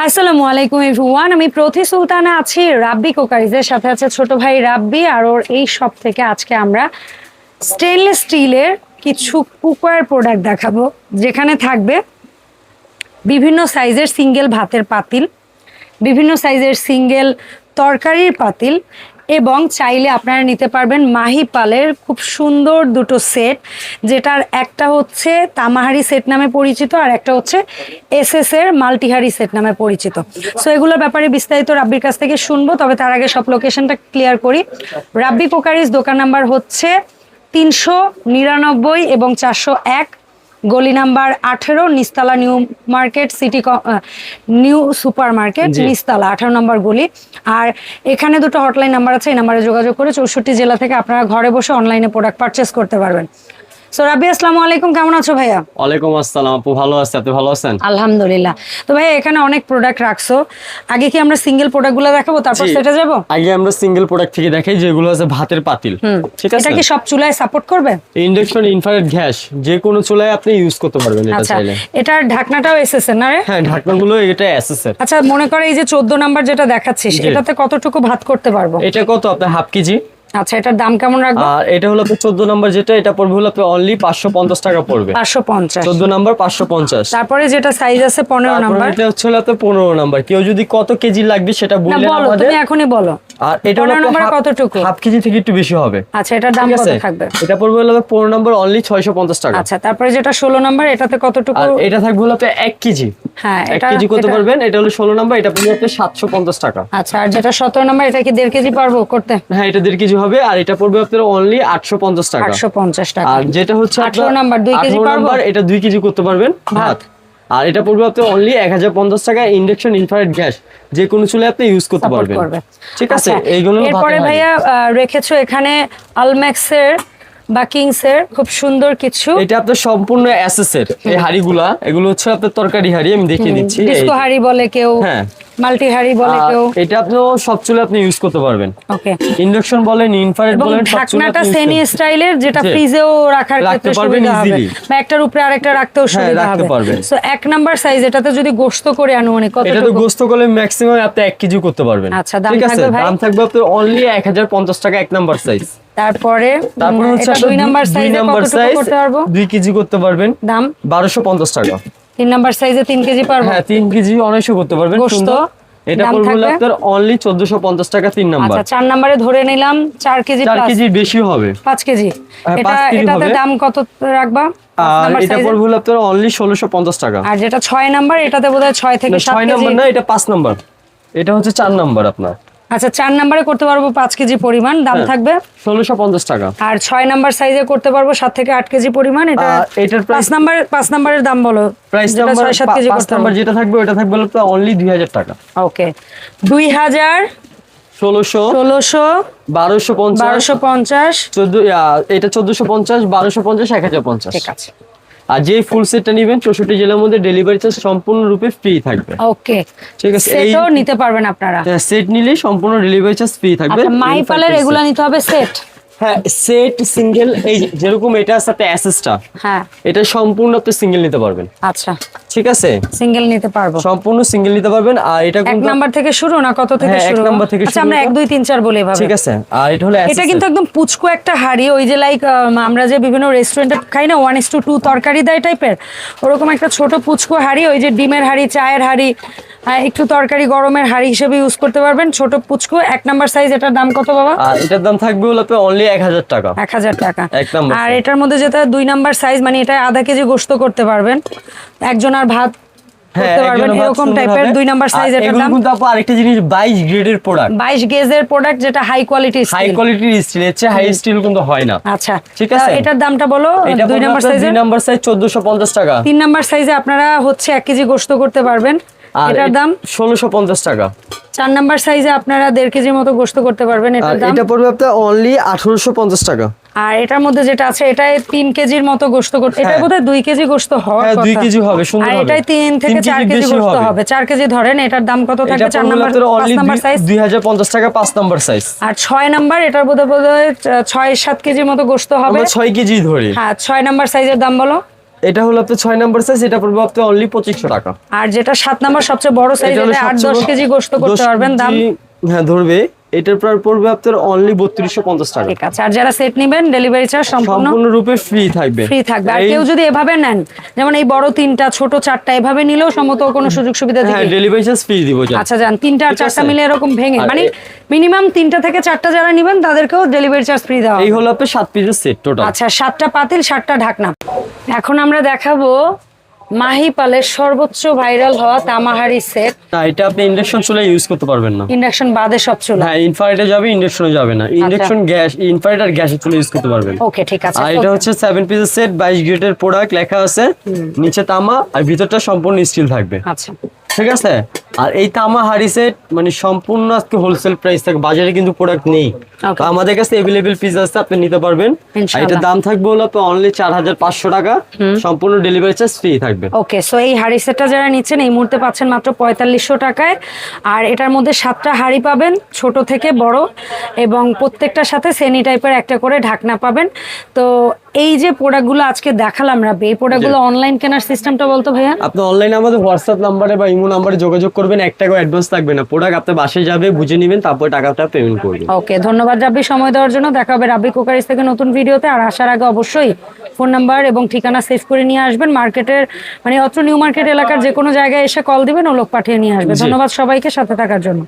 আসসালামু আলাইকুম এভরিওয়ান, আমি প্রতি সুলতানা আছি রাব্বি কুকারিজের সাথে আছে ছোট ভাই রাব্বি। আর ওর এই শপ থেকে আজকে আমরা স্টেনলেস স্টিলের কিছু কুকওয়্যার প্রোডাক্ট দেখাবো, যেখানে থাকবে বিভিন্ন সাইজের সিঙ্গেল ভাতের পাতিল, বিভিন্ন সাইজের সিঙ্গেল তরকারির পাতিল, এবং চাইলে আপনারা নিতে পারবেন মাহিপালের খুব সুন্দর দুটো সেট, যেটার একটা হচ্ছে তামাহারি সেট নামে পরিচিত আর একটা হচ্ছে এসএস এর মাল্টিহারি সেট নামে পরিচিত। সো এগুলোর ব্যাপারে বিস্তারিত রাব্বির কাছ থেকে শুনবো, তবে তার আগে সব লোকেশনটা ক্লিয়ার করি। রাব্বি কুকারিজ দোকান নাম্বার হচ্ছে 399 এবং 401, গলি number 18, Nistala new market city new super market, Nistala 18 number গলি। আর এখানে দুটো হটলাইন নাম্বার আছে, এই নাম্বারে যোগাযোগ করে 64 জেলা থেকে আপনারা ঘরে বসে অনলাইনে প্রোডাক্ট পারচেস করতে পারবেন। সো রাব্বি, আসসালামু আলাইকুম, কেমন আছো ভাইয়া? ওয়ালাইকুম আসসালাম আপু, ভালো আছি, আপনি ভালো আছেন? আলহামদুলিল্লাহ। তো ভাইয়া এখানে অনেক প্রোডাক্ট রাখছো, আগে কি আমরা সিঙ্গেল প্রোডাক্টগুলো দেখাবো তারপর সেটা যাব? আগে আমরা সিঙ্গেল প্রোডাক্ট থেকে দেখাই, যেগুলো আছে ভাতের পাতিল। ঠিক আছে, এটা কি সব চুলায় সাপোর্ট করবে? ইন্ডাকশন, ইনফ্রারেড গ্যাস, যে কোনো চুলায় আপনি ইউজ করতে পারবেন এটা চাইলে। এটার ঢাকনাটাও এসএস এর না রে? হ্যাঁ, ঢাকনাগুলো এটা এসএস এর। আচ্ছা, মনে করে এই যে 14 নাম্বার যেটা দেখাচ্ছিস, এটাতে কতটুকু ভাত করতে পারবো? এটা কত আপনার হাফ কেজি। আচ্ছা, এটার দাম কেমন রাখবো? আর এটা হলো আপনার 14 নাম্বার যেটা, এটা পড়বে হলো আপনার অনলি 550 টাকা পড়বে। 550। 14 নাম্বার 550। তারপরে যেটা সাইজ আছে 15 নাম্বার, এটা হচ্ছে হলো আপনার 15 নাম্বার। কেউ যদি কত কেজি লাগবে সেটা বললে আমাদের, তুমি এখনই বলো। আর এটা হলো 15 নাম্বার কতটুকু? হাফ কেজি থেকে একটু বেশি হবে। আচ্ছা, এটার দাম কত থাকবে? এটা পড়বে হলো 15 নাম্বার অনলি 650 টাকা। আচ্ছা, তারপরে যেটা 16 নাম্বার, এটাতে কতটুকু? আর এটা থাকবে হলো আপনার 1 কেজি। হ্যাঁ, 1 কেজি করতে পারবেন। এটা হলো 16 নাম্বার, এটা পড়বে আপনার 750 টাকা। আচ্ছা, আর যেটা 17 নাম্বার, এটা কি 1.5 কেজি পারবো করতে? হ্যাঁ, এটা 1.5 কেজি হবে। আর এটা পড়বে আপনার অনলি 850 টাকা। 850 টাকা। আর যেটা হচ্ছে 18 নাম্বার 2 কেজি পারবো, এটা 2 কেজি করতে পারবেন ভাত। আর এটা পড়বে আপনার অনলি 1050 টাকা। ইন্ডাকশন, ইনফ্রারেড গ্যাস, যে কোনো চুলায় আপনি ইউজ করতে পারবেন। ঠিক আছে, এইগুলো এরপরে ভাইয়া রেখেছো এখানে আলম্যাক্সের বা কিংসের খুব সুন্দর কিছু। এটা আপনার সম্পূর্ণ এসএস এর এই হাড়িগুলা, এগুলো হচ্ছে আপনার তরকারি হাড়ি, আমি দেখিয়ে দিচ্ছি। ডিস্কো হাড়ি বলে কেউ, হ্যাঁ, মাল্টি হাড়ি বলে কেউ। এটা আপনি সব চুলে আপনি ইউজ করতে পারবেন। ওকে, ইন্ডাকশন বলেন, ইনফ্রারেড বলেন, সব চুলে ঢাকনাটা সেমি স্টাইলের, যেটা ফ্রিজেও রাখার ক্ষেত্রে সুবিধা হবে, বা একটার উপরে আরেকটা রাখতেও সুবিধা হবে। সো 1 নাম্বার সাইজ, এটাতে যদি গোশত করে আনুমানিক কত? এটা তো গোশত করলে ম্যাক্সিমাম আপনি 1 কেজি করতে পারবেন। আচ্ছা, দাম থাকবে ভাই? দাম থাকবে আপনার অনলি 1050 টাকা 1 নাম্বার সাইজ। তারপরে হচ্ছে 2 নাম্বার সাইজে কতটুকু করতে পারবো? 2 কেজি করতে পারবেন। দাম 1250 টাকা। 3 নাম্বার সাইজে 3 কেজি পারবো? হ্যাঁ, 3 কেজি অনায়াসে করতে পারবেন। গোশত এটা পড়বে আপনার অনলি 1450 টাকা 3 নাম্বার। আচ্ছা, 4 নম্বরে ধরে নিলাম 4 কেজি প্লাস। 4 কেজি বেশি হবে, 5 কেজি। এটাতে দাম কত রাখবা? আর এটা পড়বে আপনার অনলি 1650 টাকা। আর যেটা 6 নাম্বার, এটাতে বোধহয় 6 থেকে 7 কেজি। 6 নাম্বার না, এটা 5 নাম্বার, এটা হচ্ছে 4 নাম্বার আপনার। আচ্ছা, 4 নাম্বারে করতে পারবো 5 কেজি পরিমাণ, দাম থাকবে 1650 টাকা। আর 6 নাম্বার সাইজে করতে পারবো 7 থেকে 8 কেজি পরিমাণ। এটার প্রাইস 5 নাম্বারের দাম বলো। প্রাইস নাম্বার 6-7 কেজি করতে নাম্বার যেটা থাকবে ওটা থাকবে আপনার অনলি 2000 টাকা। ওকে, 2000, 1600, 1250, 1450, এটা 1450, 1250, 1050। ঠিক আছে। আর যে ফুল সেটটা নেবেন 64 জেলার মধ্যে ডেলিভারি চার্জ সম্পূর্ণরূপে ফ্রি থাকবে। ওকে, ঠিক আছে, সেটও নিতে পারবেন আপনারা। সেট নিলেই সম্পূর্ণ ডেলিভারি চার্জ ফ্রি থাকবে। আচ্ছা, মাইপালের এগুলা নিতে হবে সেট? হ্যাঁ, সেট সিঙ্গেল, এই যেরকম এটা আছে আপনার অ্যাসেসটা, হ্যাঁ, এটা সম্পূর্ণ আপনি সিঙ্গেল নিতে পারবেন। আচ্ছা, ঠিক আছে, সিঙ্গেল নিতে পারবো, সম্পূর্ণ সিঙ্গেল নিতে পারবেন। আর এটা 1 নাম্বার থেকে শুরু না কত থেকে শুরু? 1 নাম্বার থেকে শুরু। আচ্ছা, আমরা 1 2 3 4 বলি এভাবে। ঠিক আছে। আর এটা হলো এটা কিন্তু একদম পুচকো একটা হাড়ি, ওই যে লাইক আমরা যে বিভিন্ন রেস্টুরেন্টে খাই না 1:2 তরকারি দেয় টাইপের, ওরকম একটা ছোট পুচকো হাড়ি, ওই যে ডিমের হাড়ি, চায়ের হাড়ি, একটু তরকারি গরমের হাড়ি হিসেবে ইউজ করতে পারবেন। ছোট পুচকো 1 নাম্বার সাইজ, এটার দাম কত বাবা? আর এটার দাম থাকবে হলো অনলি 1000 টাকা। 1000 টাকা। 1 নাম্বার। আর এটার মধ্যে যেটা 2 নাম্বার সাইজ, মানে এটা আধা কেজি গোশত করতে পারবেন, একজন আর ভাত করতে পারবেন, এরকম টাইপের 2 নাম্বার সাইজ। এটার দাম কিন্তু আপু আরেকটা জিনিস, 22 গ্রেডের প্রোডাক্ট, 22 গেজের প্রোডাক্ট, যেটা হাই কোয়ালিটি হাই কোয়ালিটির স্টিল, এর চেয়ে হাই স্টিল কিন্তু হয় না। আচ্ছা, ঠিক আছে। এটার দামটা বলো। 2 নাম্বার সাইজে, 2 নাম্বার সাইজ 1450 টাকা। 3 নাম্বার সাইজে আপনারা হচ্ছে 1 কেজি গোশত করতে পারবেন, এটার দাম 1650 টাকা। 4 নাম্বার সাইজে আপনারা 1.5 কেজির মতো গোশত করতে পারবেন, এটার দাম এটা পড়বে আপনার অনলি 1850 টাকা। আর এটার মধ্যে যেটা আছে, এটাই 3 কেজির মতো গোশত করতে, এটা বোধহয় 2 কেজি গোশত হওয়ার কথা। 2 কেজি হবে, সুন্দর আর হবে। এটাই 3 থেকে 4 কেজি গোশত হবে, 4 কেজি ধরেন। এটার দাম কত থাকবে? 4 নাম্বার, 5 নাম্বার সাইজ 2050 টাকা 5 নাম্বার সাইজ। আর 6 নাম্বার, এটার বোধহয় 6-7 কেজির মতো গোশত হবে। আমরা 6 কেজি ধরি। হ্যাঁ, 6 নাম্বার সাইজের দাম বলো। এটা হলো আপনার 6 নাম্বার সাইজ, এটা পড়বে আপনার অনলি 2500 টাকা। আর যেটা 7 নাম্বার সবচেয়ে বড় সাইজ, এটা হলো এটা 8-10 সবচেয়ে কেজি গোশত করতে 10 পারবেন, দাম কেজি, হ্যাঁ ধরবে। এটার প্রাইস পড়বে আপনার অনলি 3250 টাকা। ঠিক আছে। আর যারা সেট নেবেন ডেলিভারি চার্জ সম্পূর্ণ সম্পূর্ণরূপে ফ্রি থাকবে। ফ্রি থাকবে। আর এই- কেউ যদি এভাবে নেন, যেমন এই বড় 3টা ছোট 4টা এভাবে নিলেও সম্মত কোনো সুযোগ সুবিধা হ্যাঁ দিবে? ডেলিভারি চার্জ ফ্রি দিব জান। আচ্ছা যান, 3টা আর ঠিক 4টা আছে। মিলে এরকম ভেঙে, আর মানে মিনিমাম 3টা থেকে 4টা যারা নেবেন তাদেরকেও ডেলিভারি চার্জ ফ্রি দেওয়া এই হবে। হলো আপনার 7 পিসের সেট টোটাল। আচ্ছা, 7টা পাতিল 7টা ঢাকনা। এখন আমরা দেখাবো মাহিপালের সর্বোচ্চ ভাইরাল হওয়া তামাহারি সেট। না এটা আপনি ইন্ডাকশন চুলা ইউজ করতে পারবেন না। ইন্ডাকশন বাদে সব চুলা। হ্যাঁ ইনফ্রারেডে যাবে, ইন্ডাকশনে যাবে না। ইন্ডাকশন গ্যাস, ইনফ্রারেড আর গ্যাসের চুলা ইউজ করতে পারবেন। ওকে ঠিক আছে। আর এটা হচ্ছে 7 পিসের সেট, 22 গ্রেডের প্রোডাক্ট লেখা আছে, নিচে তামা আর ভিতরটা সম্পূর্ণ স্টিল থাকবে। আচ্ছা ঠিক আছে। আর এই তামা হাড়ি সেট মানে সম্পূর্ণ আজকে হোলসেল প্রাইস থাকে, বাজারে কিন্তু প্রোডাক্ট নেই। Okay. তো আমাদের কাছে अवेलेबल পিস আছে, আপনি নিতে পারবেন। আর ইনশাআল্লাহ। এটার দাম থাকবে হলো তো অনলি 4500 টাকা, সম্পূর্ণ ডেলিভারি চার্জ ফ্রি থাকবে। ওকে, সো এই হাড়ি সেটটা যারা নিচ্ছেন এই মুহূর্তে পাচ্ছেন মাত্র 4500 টাকায়। আর এটার মধ্যে 7টা হাড়ি পাবেন, ছোট থেকে বড়, এবং প্রত্যেকটার সাথে সেনি টাইপের একটা করে ঢাকনা পাবেন। তো এই যে প্রোডাক্টগুলো আজকে দেখালাম রাব্বি, এই প্রোডাক্টগুলো অনলাইন কেনার সিস্টেমটা বলতো ভাইয়া? আপনি অনলাইনে আমাদের হোয়াটসঅ্যাপ নাম্বারে বা ইমো নাম্বারে যোগাযোগ করবেন, 1 টাকা অ্যাডভান্স লাগবে না। প্রোডাক্ট আপনার বাসায় যাবে, বুঝে নেবেন, তারপর টাকাটা পেমেন্ট করবেন। ওকে, ধন্যবাদ রাব্বি সময় দেওয়ার জন্য। দেখা হবে রাব্বি কুকারিজ থেকে নতুন ভিডিওতে। আর আসার আগে অবশ্যই ফোন নাম্বার এবং ঠিকানা সেভ করে নিয়ে আসবেন। মার্কেটের মানে অত্র নিউ মার্কেট এলাকার যে কোনো জায়গায় এসে কল দিবেন, ও লোক পাঠিয়ে নিয়ে আসবে। জি। ধন্যবাদ সবাইকে সাথে থাকার জন্য।